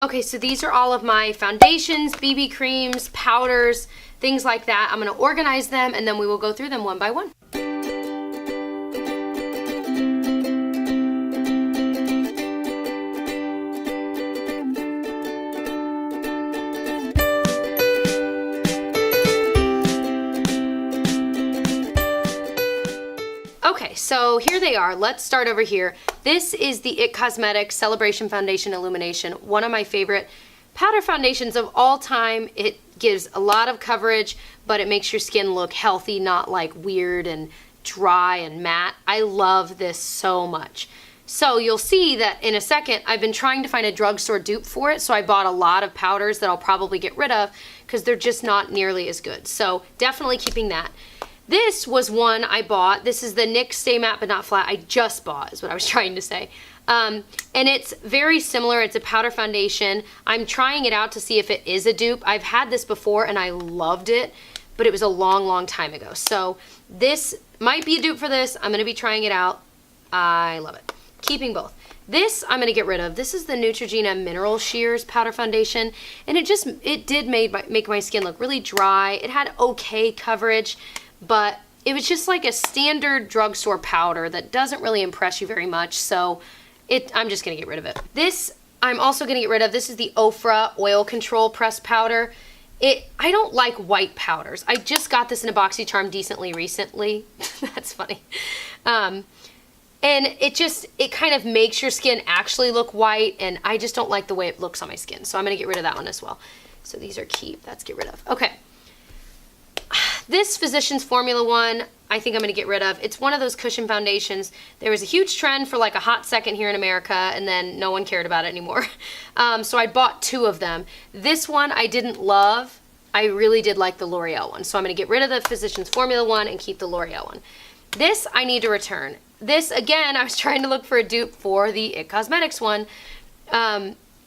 Okay, so these are all of my foundations, BB creams, powders, things like that. I'm gonna organize them and then we will go through them one by one. Okay, so here they are. Let's start over here. This is the IT Cosmetics Celebration Foundation Illumination, one of my favorite powder foundations of all time. It gives a lot of coverage, but it makes your skin look healthy, not like weird and dry and matte. I love this so much. So you'll see that in a second, I've been trying to find a drugstore dupe for it, so I bought a lot of powders that I'll probably get rid of because they're just not nearly as good. So definitely keeping that. This was one I bought. This is the NYX Stay Matte But Not Flat. I just bought is what I was trying to say. And it's very similar. It's a powder foundation. I'm trying it out to see if it is a dupe. I've had this before and I loved it, but it was a long, long time ago. So this might be a dupe for this. I'm going to be trying it out. I love it. Keeping both. This I'm going to get rid of. This is the Neutrogena Mineral Shears Powder Foundation. And it did make my skin look really dry. It had okay coverage, but it was just like a standard drugstore powder that doesn't really impress you very much, so I'm just going to get rid of it. This I'm also going to get rid of. This is the Ofra Oil Control Pressed Powder. I don't like white powders. I just got this in a BoxyCharm decently recently. That's funny. And it kind of makes your skin actually look white, and I just don't like the way it looks on my skin, so I'm going to get rid of that one as well. So these are keep. That's get rid of. Okay. This Physicians Formula one, I think I'm going to get rid of. It's one of those cushion foundations. There was a huge trend for like a hot second here in America, and then no one cared about it anymore. So I bought 2 of them. This one I didn't love. I really did like the L'Oreal one. So I'm going to get rid of the Physicians Formula one and keep the L'Oreal one. This I need to return. This, again, I was trying to look for a dupe for the IT Cosmetics one.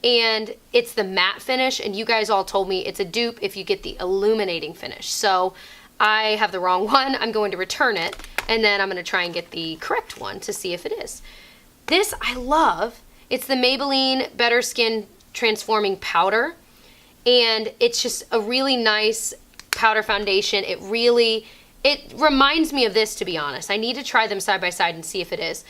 And it's the matte finish, and you guys all told me it's a dupe if you get the illuminating finish. So I have the wrong one. I'm going to return it, and then I'm going to try and get the correct one to see if it is. This I love. It's the Maybelline Better Skin Transforming Powder, and it's just a really nice powder foundation. It reminds me of this, to be honest. I need to try them side by side and see if it is.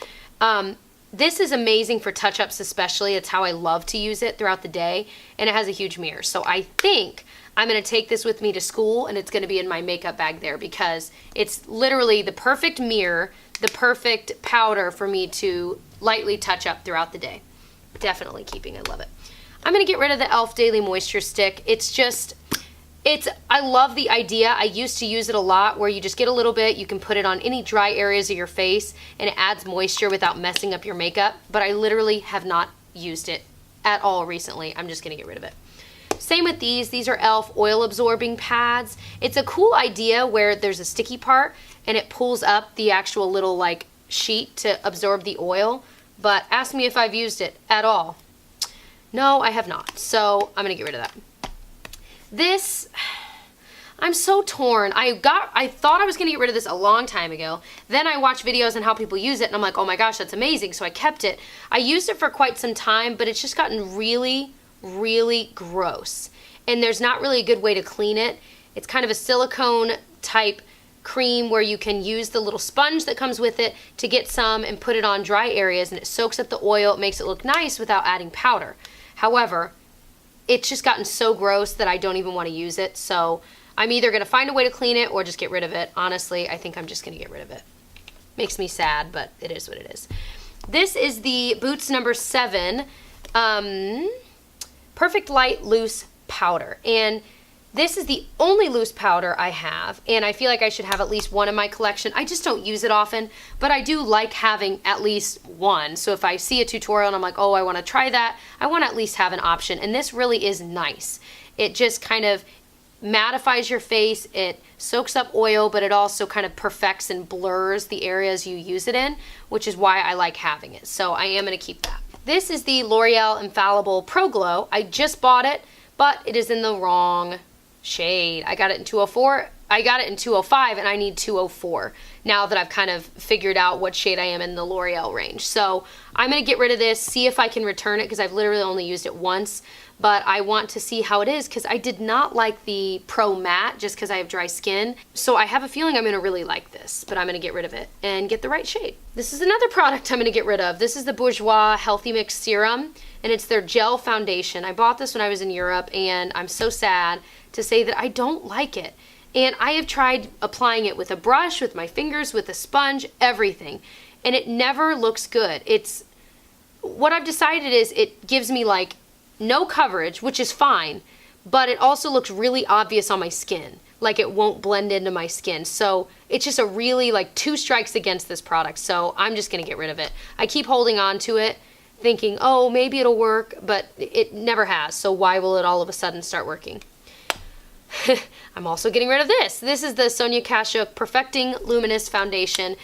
This is amazing for touch-ups especially. It's how I love to use it throughout the day, and it has a huge mirror. So I think I'm going to take this with me to school, and it's going to be in my makeup bag there because it's literally the perfect mirror, the perfect powder for me to lightly touch up throughout the day. Definitely keeping. I love it. I'm going to get rid of the e.l.f. Daily Moisture Stick. I love the idea. I used to use it a lot where you just get a little bit, you can put it on any dry areas of your face, and it adds moisture without messing up your makeup, but I literally have not used it at all recently. I'm just going to get rid of it. Same with these. These are e.l.f. oil absorbing pads. It's a cool idea where there's a sticky part and it pulls up the actual little like sheet to absorb the oil, but ask me if I've used it at all. No, I have not. So I'm going to get rid of that. This, I'm so torn. I thought I was going to get rid of this a long time ago. Then I watched videos on how people use it, and I'm like, oh my gosh, that's amazing. So I kept it. I used it for quite some time, but it's just gotten really, really gross. And there's not really a good way to clean it. It's kind of a silicone type cream where you can use the little sponge that comes with it to get some and put it on dry areas, and it soaks up the oil. It makes it look nice without adding powder. However, it's just gotten so gross that I don't even want to use it. So I'm either going to find a way to clean it or just get rid of it. Honestly, I think I'm just going to get rid of it. Makes me sad, but it is what it is. This is the Boots number 7 Perfect Light Loose Powder. And this is the only loose powder I have, and I feel like I should have at least one in my collection. I just don't use it often, but I do like having at least one. So if I see a tutorial and I'm like, oh, I want to try that, I want to at least have an option. And this really is nice. It just kind of mattifies your face. It soaks up oil, but it also kind of perfects and blurs the areas you use it in, which is why I like having it. So I am going to keep that. This is the L'Oreal Infallible Pro Glow. I just bought it, but it is in the wrong shade. I got it in 204. I got it in 205 and I need 204 now that I've kind of figured out what shade I am in the L'Oreal range. So I'm going to get rid of this, see if I can return it, because I've literally only used it once, but I want to see how it is because I did not like the Pro Matte just because I have dry skin. So I have a feeling I'm going to really like this, but I'm going to get rid of it and get the right shade. This is another product I'm going to get rid of. This is the Bourjois Healthy Mix Serum, and it's their gel foundation. I bought this when I was in Europe, and I'm so sad to say that I don't like it. And I have tried applying it with a brush, with my fingers, with a sponge, everything. And it never looks good. What I've decided is it gives me like no coverage, which is fine, but it also looks really obvious on my skin. Like it won't blend into my skin. So it's just a really like 2 strikes against this product. So I'm just gonna get rid of it. I keep holding on to it thinking, oh, maybe it'll work, but it never has. So why will it all of a sudden start working? I'm also getting rid of this. This is the Sonia Kashuk Perfecting Luminous Foundation.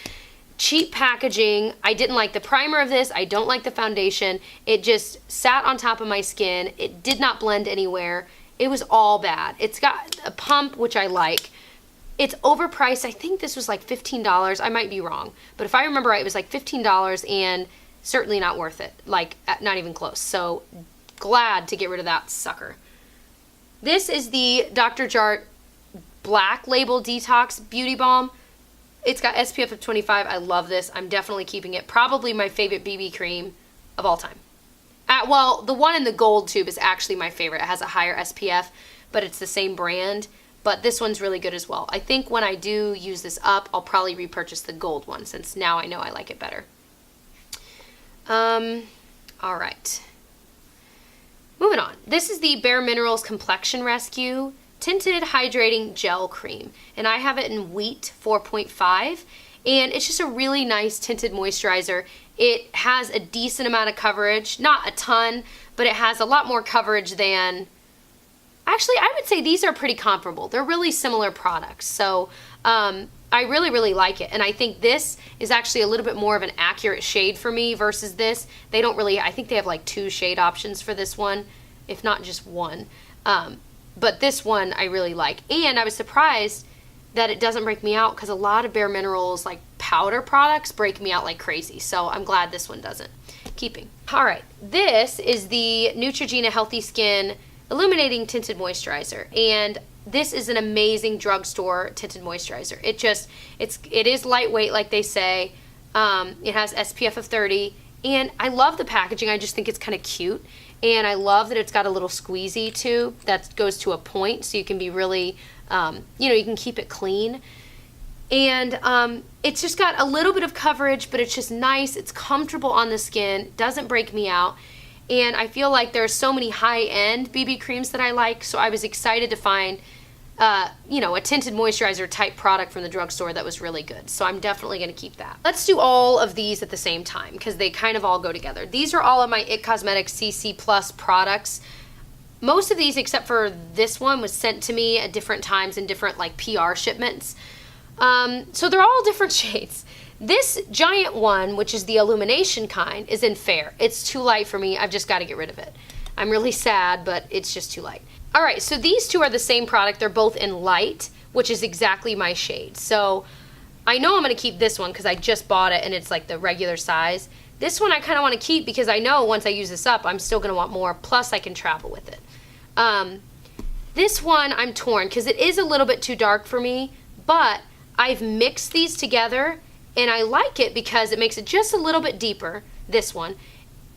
Cheap packaging. I didn't like the primer of this. I don't like the foundation. It just sat on top of my skin. It did not blend anywhere. It was all bad. It's got a pump, which I like. It's overpriced. I think this was like $15. I might be wrong. But if I remember right, it was like $15 and certainly not worth it. Like, not even close. So glad to get rid of that sucker. This is the Dr. Jart Black Label Detox Beauty Balm. It's got SPF of 25. I love this. I'm definitely keeping it. Probably my favorite BB cream of all time. Well, the one in the gold tube is actually my favorite. It has a higher SPF, but it's the same brand. But this one's really good as well. I think when I do use this up, I'll probably repurchase the gold one since now I know I like it better. All right. Moving on. This is the Bare Minerals Complexion Rescue Tinted Hydrating Gel Cream. And I have it in Wheat 4.5. And it's just a really nice tinted moisturizer. It has a decent amount of coverage. Not a ton, but it has a lot more coverage than... Actually, I would say these are pretty comparable. They're really similar products. So I really, really like it. And I think this is actually a little bit more of an accurate shade for me versus this. They don't really, I think they have like 2 shade options for this one, if not just one. But this one I really like. And I was surprised that it doesn't break me out because a lot of Bare Minerals like powder products break me out like crazy. So I'm glad this one doesn't. Keeping. All right, this is the Neutrogena Healthy Skin Illuminating Tinted Moisturizer. And this is an amazing drugstore tinted moisturizer. It is lightweight, like they say. It has SPF of 30, and I love the packaging. I just think it's kind of cute, and I love that it's got a little squeezy tube that goes to a point, so you can be really, you can keep it clean. And it's just got a little bit of coverage, but it's just nice. It's comfortable on the skin, doesn't break me out. And I feel like there are so many high-end BB creams that I like, so I was excited to find, a tinted moisturizer type product from the drugstore that was really good. So I'm definitely going to keep that. Let's do all of these at the same time because they kind of all go together. These are all of my IT Cosmetics CC Plus products. Most of these, except for this one, was sent to me at different times in different like PR shipments. So they're all different shades. This giant one, which is the illumination kind, is in Fair. It's too light for me. I've just got to get rid of it. I'm really sad, but it's just too light. All right, so these two are the same product. They're both in light, which is exactly my shade. So I know I'm going to keep this one because I just bought it and it's like the regular size. This one I kind of want to keep because I know once I use this up, I'm still going to want more. Plus, I can travel with it. This one I'm torn because it is a little bit too dark for me, but I've mixed these together. And I like it because it makes it just a little bit deeper, this one,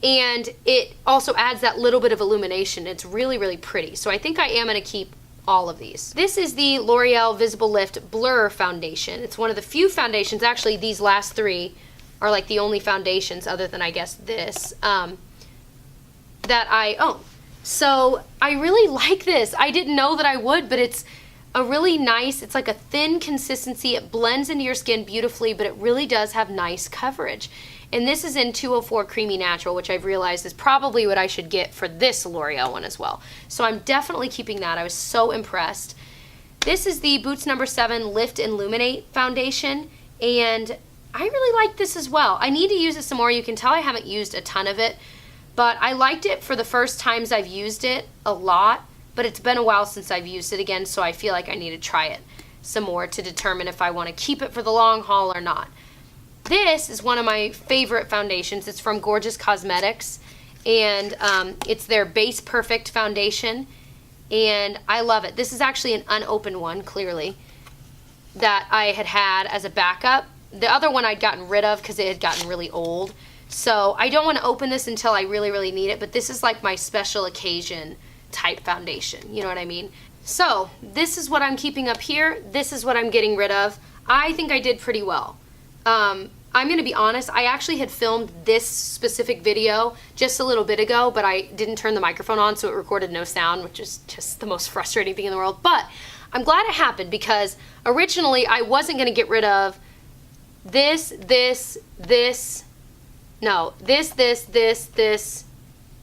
and it also adds that little bit of illumination. It's really, really pretty. So I think I am going to keep all of these. This is the L'Oreal Visible Lift Blur Foundation. It's one of the few foundations, actually these last 3 are like the only foundations other than I guess this, that I own. So I really like this. I didn't know that I would, but it's a really nice, it's like a thin consistency. It blends into your skin beautifully, but it really does have nice coverage. And this is in 204 Creamy Natural, which I've realized is probably what I should get for this L'Oreal one as well. So I'm definitely keeping that. I was so impressed. This is the Boots No. 7 Lift and Illuminate Foundation, and I really like this as well. I need to use it some more. You can tell I haven't used a ton of it, but I liked it for the first times I've used it a lot. But it's been a while since I've used it again, so I feel like I need to try it. some more to determine if I want to keep it for the long haul or not. This is one of my favorite foundations. It's from Gorgeous Cosmetics, and it's their Base Perfect foundation, and I love it. This is actually an unopened one, clearly, that I had as a backup. The other one I'd gotten rid of because it had gotten really old. So I don't want to open this until I really, really need it, but this is like my special occasion type foundation. You know what I mean? So this is what I'm keeping up here. This is what I'm getting rid of. I think I did pretty well. I'm going to be honest, I actually had filmed this specific video just a little bit ago, but I didn't turn the microphone on, so it recorded no sound, which is just the most frustrating thing in the world. But I'm glad it happened, because originally I wasn't going to get rid of this,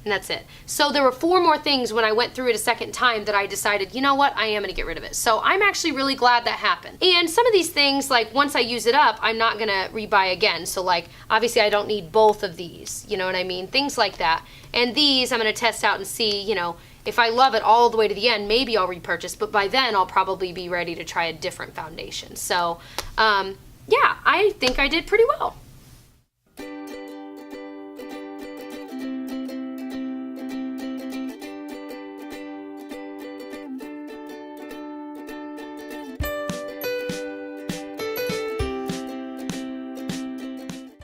and that's it. So there were 4 more things when I went through it a second time that I decided, you know what, I am going to get rid of it. So I'm actually really glad that happened. And some of these things, like once I use it up, I'm not going to rebuy again. So like, obviously I don't need both of these, you know what I mean? Things like that. And these I'm going to test out and see, you know, if I love it all the way to the end, maybe I'll repurchase, but by then I'll probably be ready to try a different foundation. So, yeah, I think I did pretty well.